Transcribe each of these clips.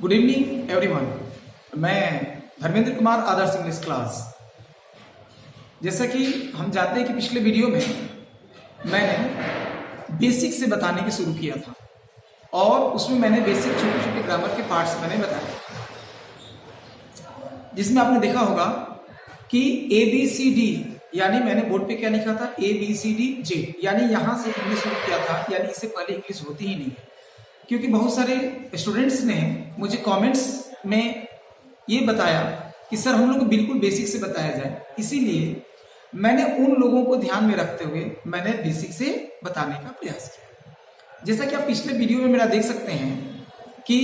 Good evening everyone. मैं धर्मेंद्र कुमार आदर्श English class. जैसा कि हम जानते हैं कि पिछले वीडियो में मैंने बेसिक से बताने की शुरू किया था और उसमें मैंने बेसिक छोटे छोटे ग्रामर के पार्ट्स मैंने बताए, जिसमें आपने देखा होगा कि ABCD यानी मैंने बोर्ड पे क्या लिखा था, ABCDJ, यानी यहां से इंग्लिश शुरू किया था, यानी इससे पहले इंग्लिश होती ही नहीं है। क्योंकि बहुत सारे स्टूडेंट्स ने मुझे कमेंट्स में ये बताया कि सर हम लोग को बिल्कुल बेसिक से बताया जाए, इसीलिए मैंने उन लोगों को ध्यान में रखते हुए मैंने बेसिक से बताने का प्रयास किया। जैसा कि आप पिछले वीडियो में मेरा देख सकते हैं कि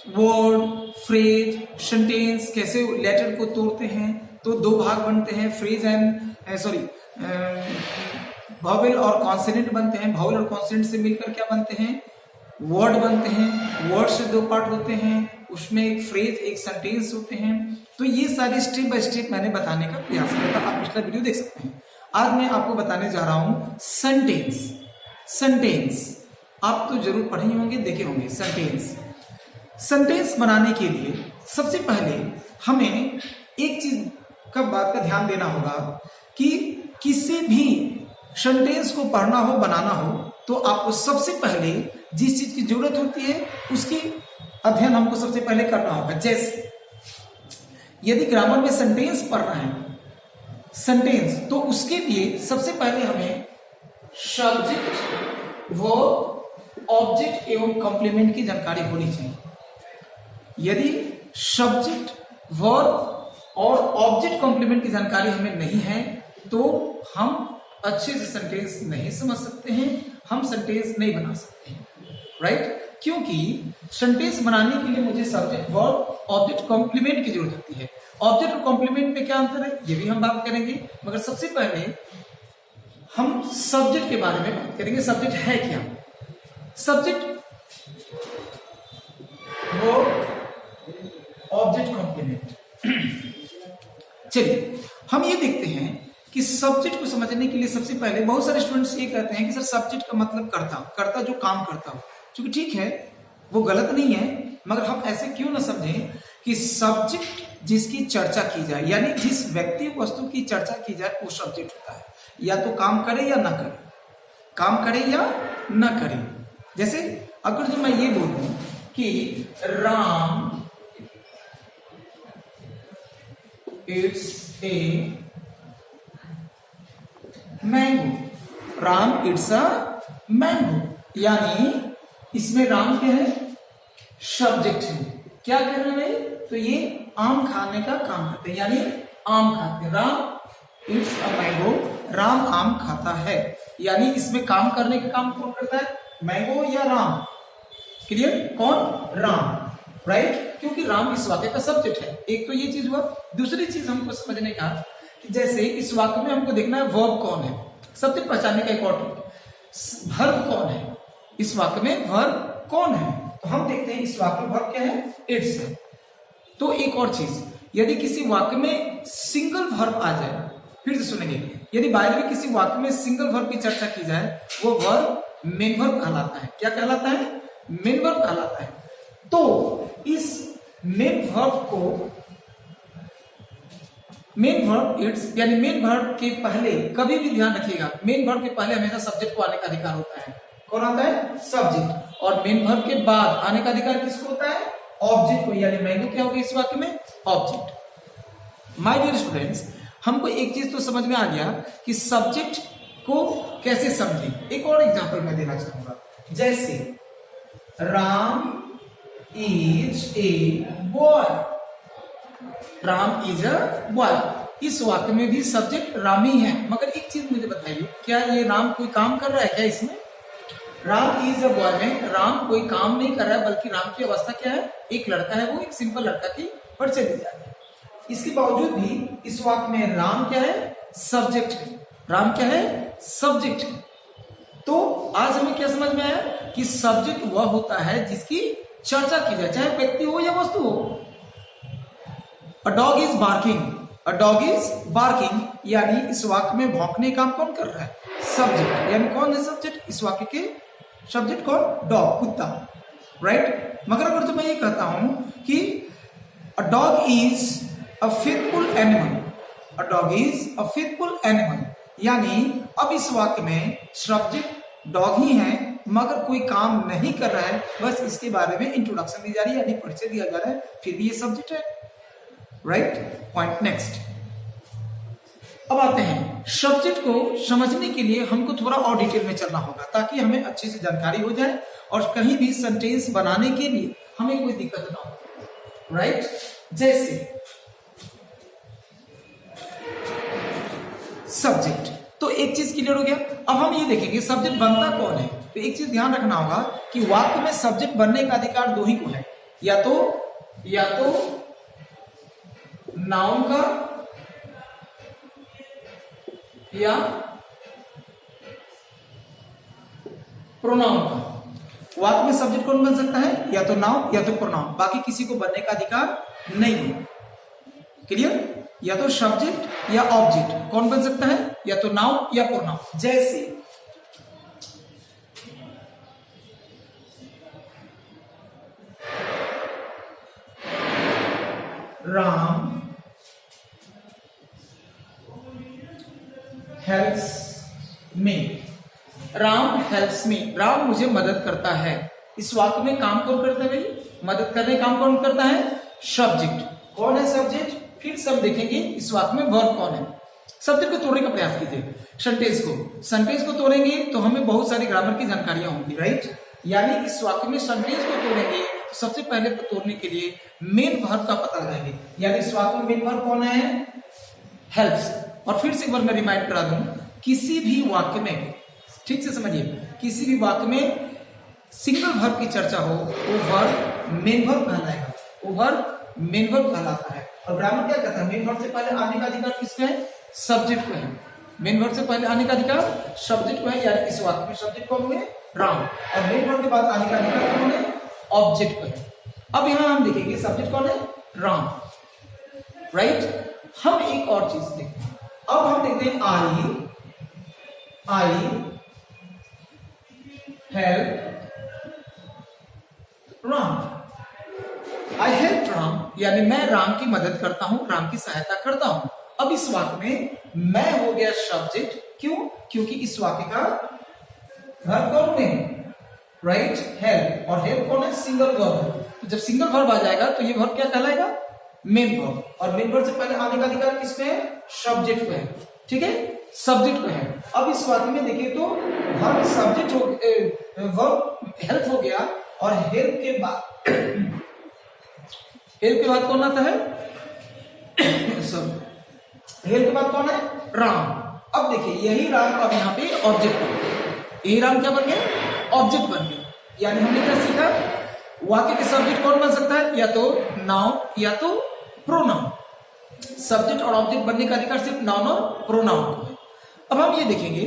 वर्ड, फ्रेज, सेंटेंस कैसे लेटर को तोड़ते हैं, तो दो भाग बनते हैं, फ्रेज एंड वॉवेल और कॉन्सोनेंट बनते हैं। वॉवेल और कॉन्सोनेंट से मिलकर क्या बनते हैं, वर्ड बनते हैं। वर्ड से दो पार्ट होते हैं, उसमें एक फ्रेज एक सेंटेंस होते हैं। तो ये सारे स्टेप बाय स्टेप मैंने बताने का प्रयास किया था, आप पिछला वीडियो देख सकते हैं। आज मैं आपको बताने जा रहा हूं सेंटेंस। सेंटेंस आप तो जरूर पढ़े होंगे, देखे होंगे। सेंटेंस बनाने के लिए सबसे पहले हमें एक चीज का बात का ध्यान देना होगा कि किसी भी सेंटेंस को पढ़ना हो, बनाना हो, तो आपको सबसे पहले जिस चीज की जरूरत होती है उसकी अध्ययन हमको सबसे पहले करना होगा। जैसे यदि ग्रामर में सेंटेंस पढ़ना है, सेंटेंस, तो उसके लिए सबसे पहले हमें सब्जेक्ट, वर्ब, ऑब्जेक्ट एवं कॉम्प्लीमेंट की जानकारी होनी चाहिए। यदि सब्जेक्ट, वर्ब और ऑब्जेक्ट कॉम्प्लीमेंट की जानकारी हमें नहीं है तो हम अच्छे से सेंटेंस नहीं समझ सकते हैं, हम सेंटेंस नहीं बना सकते हैं, राइट? क्योंकि सेंटेंस बनाने के लिए मुझे सब्जेक्ट, वर्ब, ऑब्जेक्ट, कॉम्प्लीमेंट की जरूरत होती है। ऑब्जेक्ट और कॉम्प्लीमेंट में क्या अंतर है ये भी हम बात करेंगे, मगर सबसे पहले हम सब्जेक्ट के बारे में बात करेंगे। सब्जेक्ट है क्या? Subject, verb, object, complement. चलिए हम ये देखते हैं कि सब्जेक्ट को समझने के लिए सबसे पहले बहुत सारे स्टूडेंट्स ये कहते हैं कि सर सब्जेक्ट का मतलब कर्ता जो काम करता हो। क्योंकि ठीक है, वो गलत नहीं है, मगर हम ऐसे क्यों ना समझें कि सब्जेक्ट जिसकी चर्चा की जाए, यानी जिस व्यक्ति वस्तु की चर्चा की जाए, वो सब्जेक्ट होता है। या तो काम करे या ना करे, काम करे या ना करे। जैसे अगर जो मैं ये बोलूं कि Ram it's a mango, Ram it's a mango, यानी इसमें राम क्या है, सब्जेक्ट है। क्या कर रहे हैं, तो ये आम खाने का काम करते हैं, यानी आम खाते हैं। Ram it's a mango, Ram आम खाता है, यानी इसमें काम करने का काम कौन करता है, मैंगो या राम? क्लियर? कौन? राम, राइट? क्योंकि राम इस वाक्य का सब्जेक्ट है। एक तो ये चीज हुआ। दूसरी चीज हमको समझने का, जैसे इस वाक्य में हमको देखना है वर्ब कौन है, सब्जेक्ट पहचानने का एक और ट्रिक। वर्ब कौन है इस वाक्य में, वर्ब कौन है? तो हम देखते हैं इस वाक्य में वर्ब क्या है, इट्स है। तो एक और चीज, यदि किसी वाक्य में सिंगल वर्ब आ जाए, फिर से सुनेंगे, यदि बाइबल में किसी वाक्य में सिंगल वर्ब की चर्चा की जाए, वो वर्ब मेन वर्ब कहलाता है। क्या कहलाता है? मेन वर्ब कहलाता है। तो इस मेन वर्ब को, मेन वर्ब इट्स, यानी मेन वर्ब के पहले कभी भी ध्यान रखिएगा, मेन वर्ब के पहले हमेशा सब्जेक्ट को आने का अधिकार होता है। कौन आता है? सब्जेक्ट। और मेन वर्ब के बाद आने का अधिकार किसको होता है? ऑब्जेक्ट को, यानी मैंगो क्या होगा इस वाक्य में, ऑब्जेक्ट। माय डियर स्टूडेंट्स, हमको एक चीज तो समझ में आ गया कि सब्जेक्ट को कैसे समझें। एक और एग्जांपल मैं देना चाहूंगा। जैसे Ram is a boy, Ram is a boy, इस वाक्य में भी सब्जेक्ट राम ही है। मगर एक चीज मुझे बताइए, क्या ये राम कोई काम कर रहा है क्या इसमें? राम इज अ बॉय में राम कोई काम नहीं कर रहा है, बल्कि राम की अवस्था क्या है, एक लड़का है, वो एक सिंपल लड़का की परिचय दी जा रही है। इसके बावजूद भी इस वाक्य में राम क्या है, सब्जेक्ट है। राम क्या है, सब्जेक्ट है। तो आज हमें क्या समझ में आया कि सब्जेक्ट वह होता है जिसकी चर्चा की जाए, चाहे व्यक्ति हो या वस्तु हो। A dog is barking, a dog is barking, यानी इस वाक्य में भौंकने का काम कौन कर रहा है, सब्जेक्ट। यानी कौन है सब्जेक्ट इस वाक्य के? सब्जेक्ट कौन? डॉग, कुत्ता। राइट। मगर अगर तो मैं ये कहता हूं कि a dog is a faithful animal, a dog is a faithful animal, यानी अब इस वाक्य में सब्जेक्ट डॉग ही है मगर कोई काम नहीं कर रहा है, बस इसके बारे में इंट्रोडक्शन दी जा रही है यानी परिचय दिया जा रहा है, फिर भी ये सब्जेक्ट है, राइट। Point next. अब आते हैं सब्जेक्ट को समझने के लिए हमको थोड़ा और डिटेल में चलना होगा ताकि हमें अच्छे से जानकारी हो जाए और कहीं भी सेंटेंस बनाने के लिए हमें कोई दिक्कत ना हो, राइट। जैसे सब्जेक्ट, तो एक चीज क्लियर हो गया। अब हम ये देखेंगे सब्जेक्ट बनता कौन है। तो एक चीज ध्यान रखना होगा कि वाक्य में सब्जेक्ट बनने का अधिकार दो ही को है, या तो नाउन का या प्रोनाउन का। वाक्य में सब्जेक्ट कौन बन सकता है, या तो नाउन या तो प्रोनाउन, बाकी किसी को बनने का अधिकार नहीं है। क्लियर। या तो सब्जेक्ट या ऑब्जेक्ट कौन बन सकता है, या तो नाउन या प्रोनाउन। जैसे Ram helps me, Ram helps me, Ram मुझे मदद करता है। इस वाक्य में काम कौन करता है भाई, मदद करने काम कौन करता है, सब्जेक्ट। कौन है सब्जेक्ट, फिर सब देखेंगे इस वाक्य में वर्ब कौन है। सब्जेक्ट को तोड़ने का प्रयास कीजिए, सेंटेंस को तोड़ेंगे तो हमें बहुत सारी ग्रामर की जानकारियां होंगी, राइट। यानी इस वाक्य में सेंटेंस को तोड़ेंगे तो सबसे पहले तो तोड़ने के लिए मेन वर्ब का पता लगाएंगे, यानी इस वाक्य में मेन वर्ब कौन है, हेल्प्स। और फिर से एक बार मैं रिमाइंड करा दूं, किसी भी वाक्य में, ठीक से समझिए, किसी भी वाक्य में सिंगल वर्ब की चर्चा हो वो वर्ब मेन वर्ब कहलाएगा, वो वर्ब मेन वर्ब कहलाता है। और ग्रामर क्या कहता है, मेन वर्ब से पहले आने का अधिकार किसका है, सब्जेक्ट को है। मेन वर्ब से पहले आने का अधिकार सब्जेक्ट को है, यानी इस वाक्य में सब्जेक्ट कौन हुए, राम। और मेन वर्ब के बाद आने का अधिकार कौन है, ऑब्जेक्ट को है। अब यहां हम देखेंगे सब्जेक्ट कौन है, राम, राइट। हम एक और चीज देखते हैं, अब हम देखते हैं I help Ram, I help Ram, यानी मैं राम की मदद करता हूं, राम की सहायता करता हूं। अब इस वाक्य में मैं हो गया सब्जेक्ट, क्यों, क्योंकि इस वाक्य का वर्ब कौन है, राइट, हेल्प। और हेल्प कौन है, सिंगल वर्ब। तो जब सिंगल वर्ब आ जाएगा तो ये वर्ब क्या कहलाएगा, मेन वर्ब। और मेन वर्ब से पहले आने का अधिकार किसपे है, सब्जेक्ट पे है, ठीक है, सब्जेक्ट पे है। अब इस वाक्य में देखिए तो वर्ब सब्जेक्ट हो, वर्ब हेल्प हो गया, और हेल्प के बाद कौन आता है, हेल्प के बाद कौन है, राम। अब देखिए यही राम अब यहाँ पे ऑब्जेक्ट बन गया, यही राम क्या बन गया, ऑब्जेक्ट बन गया। यानी हमने क्या सीखा, वाक्य के सब्जेक्ट कौन बन सकता है, या तो नाउन या तो प्रोनाउन। सब्जेक्ट और ऑब्जेक्ट बनने का अधिकार सिर्फ नाउन और प्रोनाउन को है। अब हम ये देखेंगे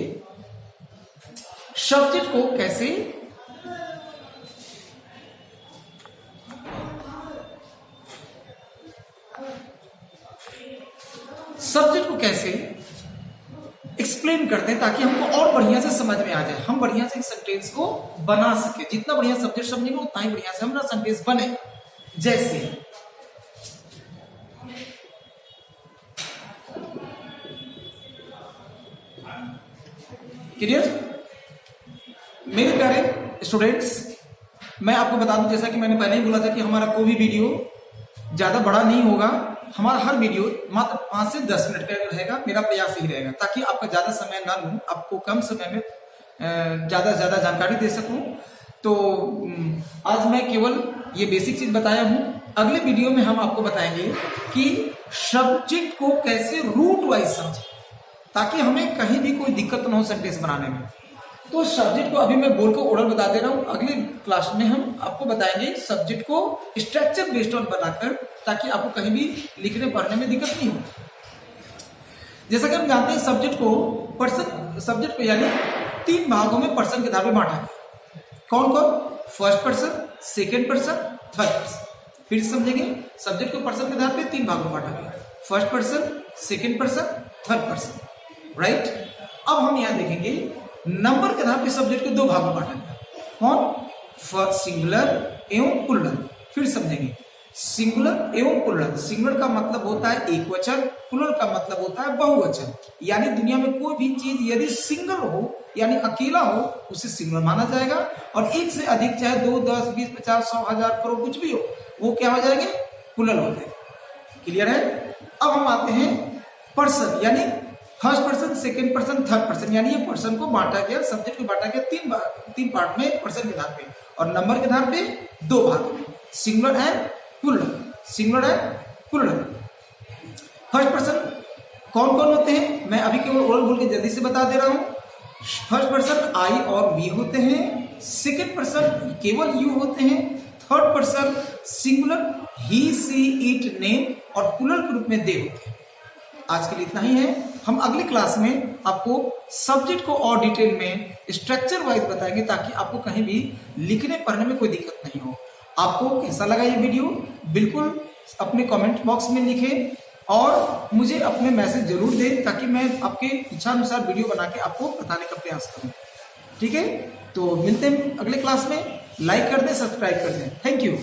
सब्जेक्ट को कैसे एक्सप्लेन करते हैं ताकि हमको और बढ़िया से समझ में आ जाए, हम बढ़िया से सेंटेंस को बना सके। जितना बढ़िया सब्जेक्ट समझेंगे उतना ही बढ़िया से हमारा सेंटेंस बने। जैसे क्लियर, मेरे प्यारे स्टूडेंट्स, मैं आपको बता दूं, जैसा कि मैंने पहले ही बोला था कि हमारा कोई भी वीडियो ज्यादा बड़ा नहीं होगा, हमारा हर वीडियो मात्र 5 से 10 मिनट का रहेगा। मेरा प्रयास ही रहेगा ताकि आपका ज्यादा समय ना लूं, आपको कम समय में ज्यादा से ज्यादा जानकारी दे सकूं। तो आज मैं केवल ये बेसिक चीज बताया हूं। अगले वीडियो में हम आपको बताएंगे कि सब्जेक्ट को कैसे रूट वाइज समझें ताकि हमें कहीं भी कोई दिक्कत ना हो सेंटेंस बनाने में। तो सब्जेक्ट को अभी मैं बोलकर ओरल बता दे रहा हूं, अगले क्लास में हम आपको बताएंगे सब्जेक्ट को स्ट्रक्चर बेस्ड ऑन बनाकर, ताकि आपको कहीं भी लिखने पढ़ने में दिक्कत नहीं हो। जैसा कि हम जानते हैं सब्जेक्ट को यानी 3 भागों में पर्सन के आधार पर बांटा गया। कौन कौन, first person, second person, third person. फिर समझेंगे, सब्जेक्ट को पर्सन के आधार पर 3 भागों में बांटा गया, first person, second person, third person, right. अब हम यहां देखेंगे नंबर के आधार पर सब्जेक्ट को 2 भागों में बांटा गया। कौन, सिंगुलर एवं प्लूरल। फिर समझेंगे, सिंगुलर एवं प्लूरल। सिंगुलर का मतलब होता है एक वचन, प्लूरल का मतलब होता है बहुवचन। यानी दुनिया में कोई भी चीज यदि सिंगल हो यानी अकेला हो उसे सिंगुलर माना जाएगा, और एक से अधिक चाहे 2, 10, 20, 50, 100, 1000 करोड़ कुछ भी हो वो क्या हो जाएंगे, प्लूरल हो जाएंगे। क्लियर है। अब हम आते हैं पर्सन, यानी first person, second person, third person. यानी ये पर्सन को बांटा गया, सब्जेक्ट को बांटा गया तीन पार्ट में पर्सन के आधार पे, और नंबर के आधार पे 2 भाग में, singular and plural. Singular and plural. First person कौन कौन होते हैं, मैं अभी केवल ओरल बोल के जल्दी से बता दे रहा हूं। फर्स्ट पर्सन आई और वी होते हैं, सेकेंड पर्सन केवल यू होते हैं, third person singular he see it name, और प्लूरल के रूप में दे होते हैं। आज के लिए इतना ही है। हम अगली क्लास में आपको सब्जेक्ट को और डिटेल में स्ट्रक्चर वाइज बताएंगे, ताकि आपको कहीं भी लिखने पढ़ने में कोई दिक्कत नहीं हो। आपको कैसा लगा ये वीडियो बिल्कुल अपने कमेंट बॉक्स में लिखें, और मुझे अपने मैसेज जरूर दें, ताकि मैं आपके इच्छा अनुसार वीडियो बना के आपको बताने का प्रयास करूं। ठीक है, तो मिलते हैं अगले क्लास में। लाइक कर दें, सब्सक्राइब कर दें। Thank you.